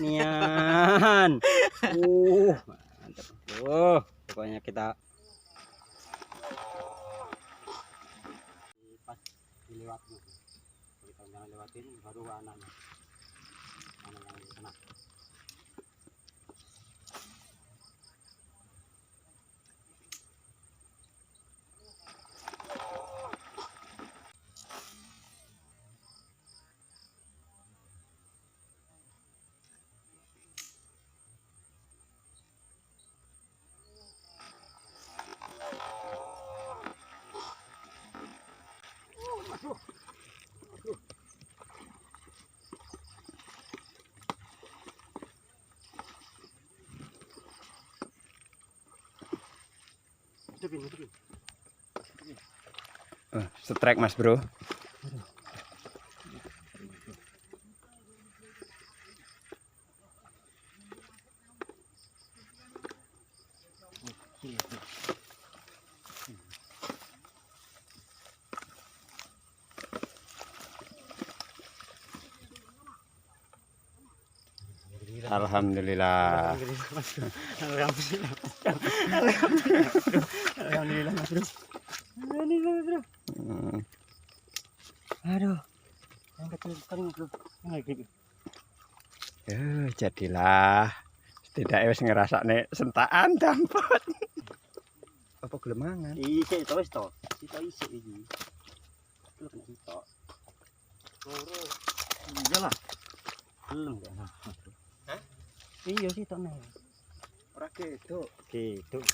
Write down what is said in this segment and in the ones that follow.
nian. Mantap. Pokoknya kita pas dilewatin. Kita jangan lewatin baru anaknya. Anak yang kena. Strike mas bro. Alhamdulillah. Alhamdulillah mas bro. Alhamdulillah mas bro. Aduh, yang kecil sekali mas bro. Jadilah setidaknya wis ngerasakne sentaan dampot. Apa gelemangan? Isik to wis to. Sitok isik iki. Lu kena sitok. Loro. Iyalah. Belum ya. Hah? Iya sitokne. Ora geduk. Geduk.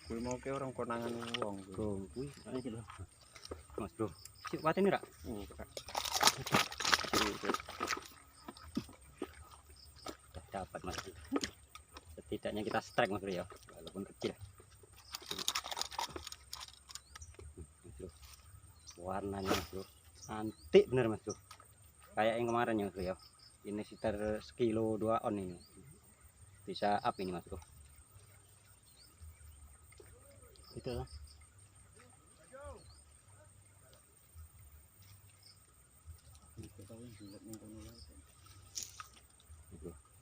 Kuwi mau ke orang konangan wong. Kuwi iki lho. Mas bro. Sik watene ra? Dapat mas bro. Setidaknya kita strike mas bro ya, walaupun kecil. Warnanya mas bro, antik bener mas bro. Kayak yang kemarin ya mas bro ya. Ini sekitar sekilo 2 on ini. Bisa up ini mas bro. Itu lah.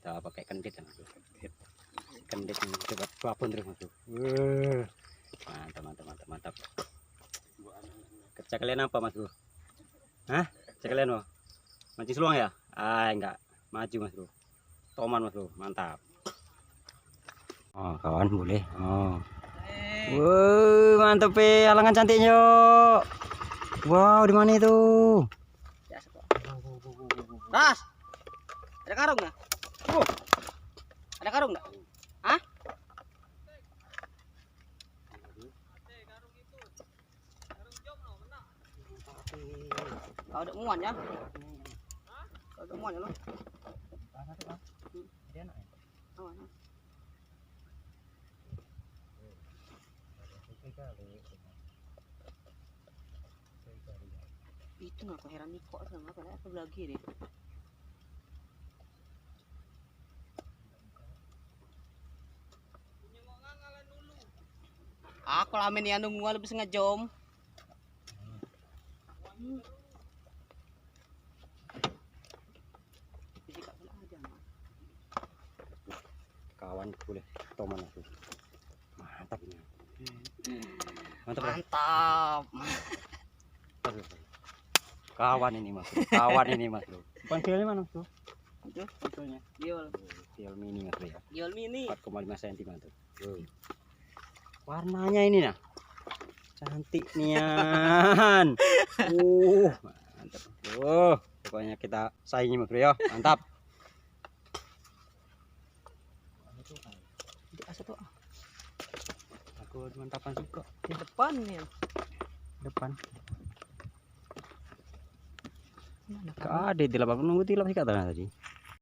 Kita pakai kendit ya mas bro. Kendit ini coba babon terus mas bro. Mantap. Kerja kalian apa mas bro? Hah? Kerja kalian apa? Mancing seluang ya? Enggak. Maju mas bro. Toman mas bro. Mantap. Oh kawan boleh. Oh. Wow, mantap alangan cantiknya. Wow, di mana itu? Ras. Ada karung nggak? Ada karung nggak? Hah? Kalau ada muan ya? Kalau ada muan ya lo? Itu nggak heran nih kok sama apa lagi deh. Aku lamin ya nunggu lebih setengah jam. Kawan boleh toman aku. Mantap ini. Mantap. Kawan ini mas bro. Kawan ini mas bro. Panselnya mana bro? Itu panselnya. Diol mini mas bro ya. Diol mini. 4,5 cm tuh. Warnanya ini nah. Cantik nian. Mantap. Pokoknya kita saingi mas bro ya. Mantap. Aku mantapan juga di depan nih. Depan. Ada di lapang nunggu di lapang sih katanya tadi.